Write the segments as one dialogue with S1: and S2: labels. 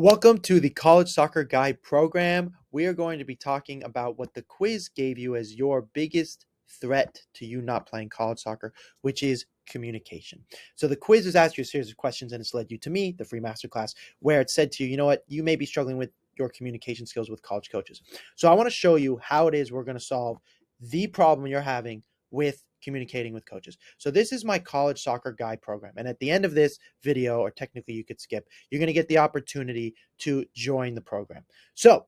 S1: Welcome to the College Soccer Guide program. We are going to be talking about what the quiz gave you as your biggest threat to you not playing college soccer, which is communication. So the quiz has asked you a series of questions and it's led you to me, the free masterclass, where it said to you, you know what, you may be struggling with your communication skills with college coaches. So I want to show you how it is we're going to solve the problem you're having with communicating with coaches. So this is my college soccer guide program. And at the end of this video, or technically you could skip, you're going to get the opportunity to join the program. So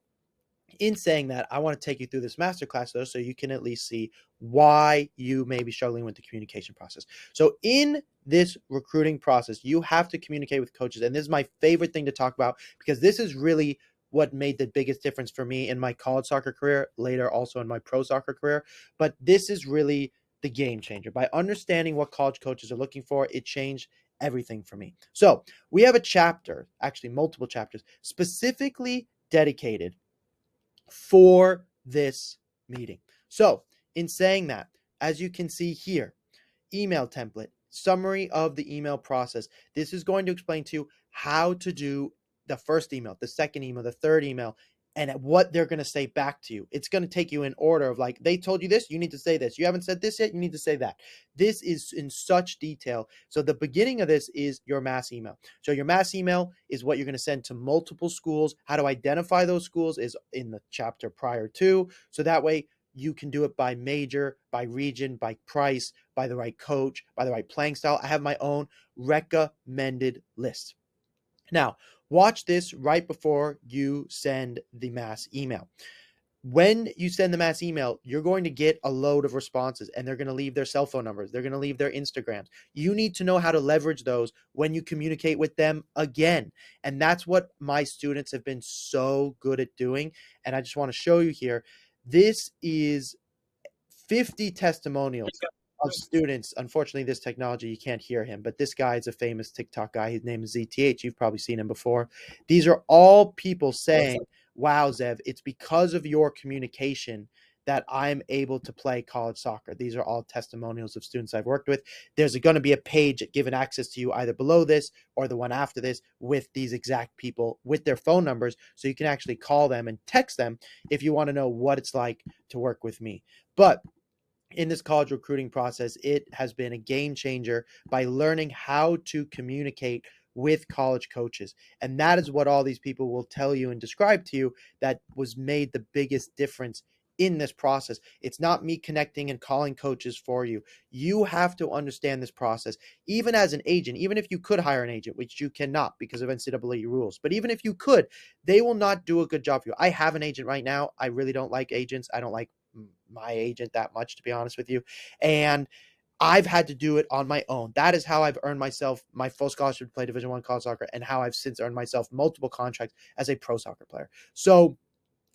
S1: in saying that, I want to take you through this masterclass though, so you can at least see why you may be struggling with the communication process. So in this recruiting process, you have to communicate with coaches. And this is my favorite thing to talk about because this is really what made the biggest difference for me in my college soccer career, later also in my pro soccer career. But this is really the game changer. By understanding what college coaches are looking for, it changed everything for me. So we have a chapter, actually multiple chapters, specifically dedicated for this meeting. So in saying that, as you can see here, email template, summary of the email process. This is going to explain to you how to do the first email, the second email, the third email, and what they're going to say back to you. It's going to take you in order of like, they told you this, you need to say this. You haven't said this yet, you need to say that. This is in such detail. So the beginning of this is your mass email. So your mass email is what you're going to send to multiple schools. How to identify those schools is in the chapter prior to. So that way you can do it by major, by region, by price, by the right coach, by the right playing style. I have my own recommended list. Now, watch this right before you send the mass email. When you send the mass email, you're going to get a load of responses and they're going to leave their cell phone numbers. They're going to leave their Instagrams. You need to know how to leverage those when you communicate with them again. And that's what my students have been so good at doing. And I just want to show you here. This is 50 testimonials of students. Unfortunately, this technology, you can't hear him, but this guy is a famous TikTok guy. His name is ZTH. You've probably seen him before. These are all people saying, wow, Zev, it's because of your communication that I'm able to play college soccer. These are all testimonials of students I've worked with. There's going to be a page given access to you either below this or the one after this with these exact people with their phone numbers. So you can actually call them and text them if you want to know what it's like to work with me. But in this college recruiting process, it has been a game changer by learning how to communicate with college coaches. And that is what all these people will tell you and describe to you that was made the biggest difference in this process. It's not me connecting and calling coaches for you. You have to understand this process. Even as an agent, even if you could hire an agent, which you cannot because of NCAA rules, but even if you could, they will not do a good job for you. I have an agent right now. I really don't like agents. I don't like my agent that much, to be honest with you. And I've had to do it on my own. That is how I've earned myself my full scholarship to play Division I college soccer, and how I've since earned myself multiple contracts as a pro soccer player. So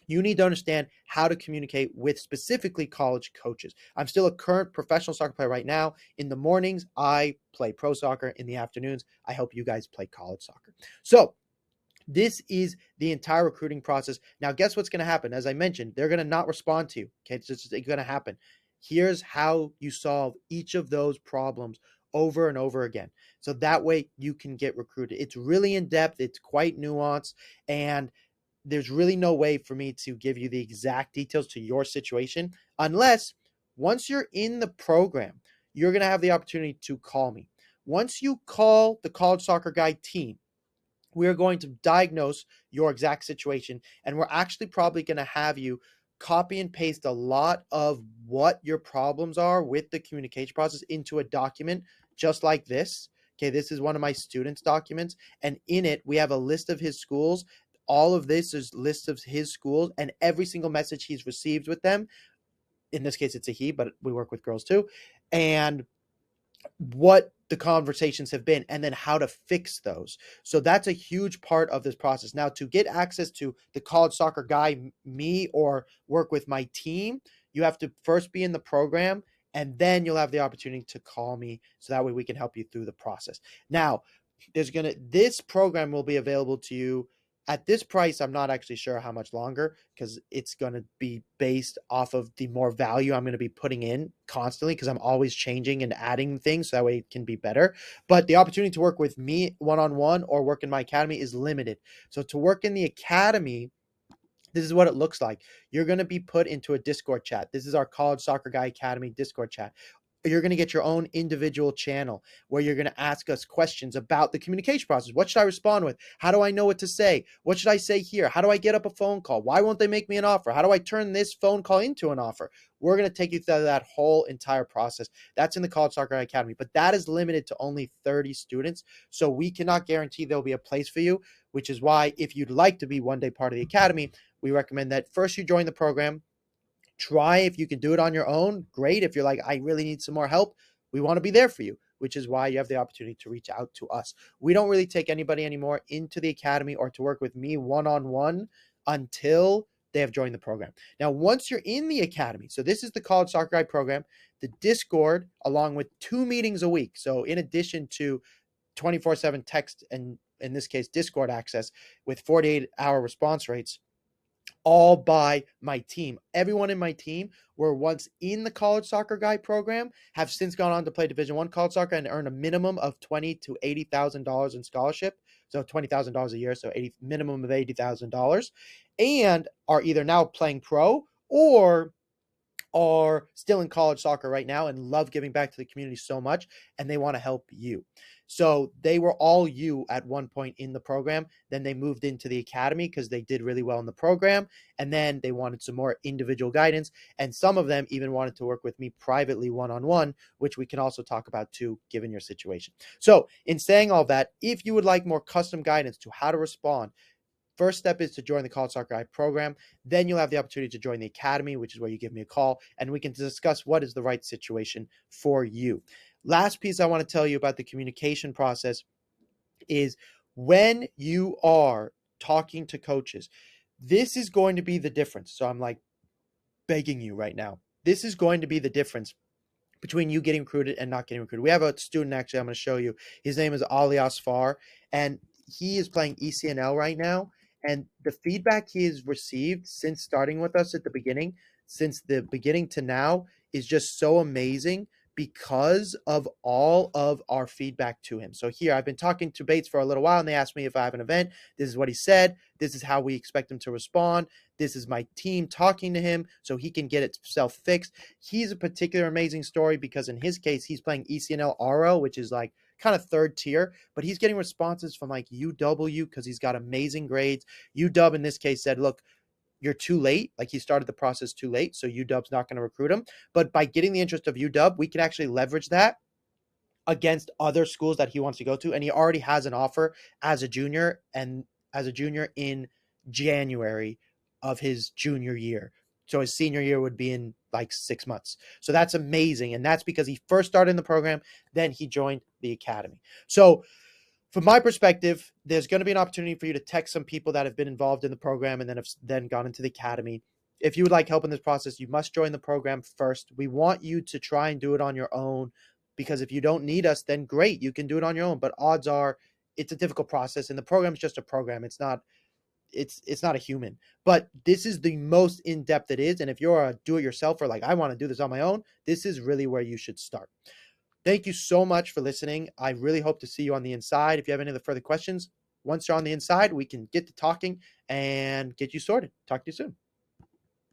S1: you need to understand how to communicate with specifically college coaches. I'm still a current professional soccer player right now. In the mornings, I play pro soccer. In the afternoons, I help you guys play college soccer. So this is the entire recruiting process. Now, guess what's going to happen? As I mentioned, they're going to not respond to you. Okay, it's just going to happen. Here's how you solve each of those problems over and over again. So that way you can get recruited. It's really in depth, it's quite nuanced, and there's really no way for me to give you the exact details to your situation unless once you're in the program, you're going to have the opportunity to call me. Once you call the College Soccer Guide team, we are going to diagnose your exact situation, and we're actually probably going to have you copy and paste a lot of what your problems are with the communication process into a document just like this. Okay, this is one of my students' documents, and in it we have a list of his schools. All of this is lists of his schools and every single message he's received with them. In this case, it's a he, but we work with girls too. And what the conversations have been and then how to fix those. So that's a huge part of this process. Now, to get access to the college soccer guy, me, or work with my team, you have to first be in the program and then you'll have the opportunity to call me so that way we can help you through the process. Now, this program will be available to you At this price, I'm not actually sure how much longer because it's going to be based off of the more value I'm going to be putting in constantly because I'm always changing and adding things so that way it can be better. But the opportunity to work with me one on one or work in my academy is limited. So to work in the academy, this is what it looks like. You're going to be put into a Discord chat. This is our College Soccer Guy Academy Discord chat. You're going to get your own individual channel where you're going to ask us questions about the communication process. What should I respond with? How do I know what to say? What should I say here? How do I get up a phone call? Why won't they make me an offer? How do I turn this phone call into an offer? We're going to take you through that whole entire process. That's in the College Soccer Guy Academy, but that is limited to only 30 students. So we cannot guarantee there'll be a place for you, which is why if you'd like to be one day part of the academy, we recommend that first you join the program. Try if you can do it on your own. Great. If you're like, I really need some more help, we want to be there for you, which is why you have the opportunity to reach out to us. We don't really take anybody anymore into the academy or to work with me one-on-one until they have joined the program. Now, once you're in the academy, so this is the College Soccer Guide program, the Discord, along with 2 meetings a week. So in addition to 24/7 text and in this case, Discord access with 48-hour response rates, all by my team. Everyone in my team were once in the College Soccer Guide program, have since gone on to play Division One college soccer and earn a minimum of $20,000 to $80,000 in scholarship. So $20,000 a year, so minimum of $80,000, and are either now playing pro or are still in college soccer right now and love giving back to the community so much, and they want to help you. So they were all you at one point in the program. Then they moved into the academy because they did really well in the program. And then they wanted some more individual guidance. And some of them even wanted to work with me privately one-on-one, which we can also talk about too, given your situation. So in saying all that, if you would like more custom guidance to how to respond, first step is to join the College Soccer Guide program. Then you'll have the opportunity to join the academy, which is where you give me a call, and we can discuss what is the right situation for you. Last piece I want to tell you about the communication process is when you are talking to coaches, this is going to be the difference. So I'm like begging you right now. This is going to be the difference between you getting recruited and not getting recruited. We have a student actually I'm going to show you. His name is Ali Asfar, and he is playing ECNL right now. And the feedback he has received since starting with us at the beginning, since the beginning to now, is just so amazing because of all of our feedback to him. So here, I've been talking to Bates for a little while, and they asked me if I have an event. This is what he said. This is how we expect him to respond. This is my team talking to him so he can get itself fixed. He's a particular amazing story because in his case, he's playing ECNL RO, which is like kind of third tier, but he's getting responses from like UW because he's got amazing grades. UW in this case said, look, you're too late. Like he started the process too late. So UW's not going to recruit him. But by getting the interest of UW, we can actually leverage that against other schools that he wants to go to. And he already has an offer as a junior in January of his junior year. So his senior year would be in like 6 months. So that's amazing. And that's because he first started in the program, then he joined the academy. So from my perspective, there's going to be an opportunity for you to text some people that have been involved in the program and then have then gone into the academy. If you would like help in this process, you must join the program first. We want you to try and do it on your own because if you don't need us, then great, you can do it on your own. But odds are it's a difficult process and the program is just a program. It's not a human. But this is the most in-depth it is. And if you're a do-it-yourselfer, like I want to do this on my own, this is really where you should start. Thank you so much for listening. I really hope to see you on the inside. If you have any other further questions, once you're on the inside, we can get to talking and get you sorted. Talk to you soon.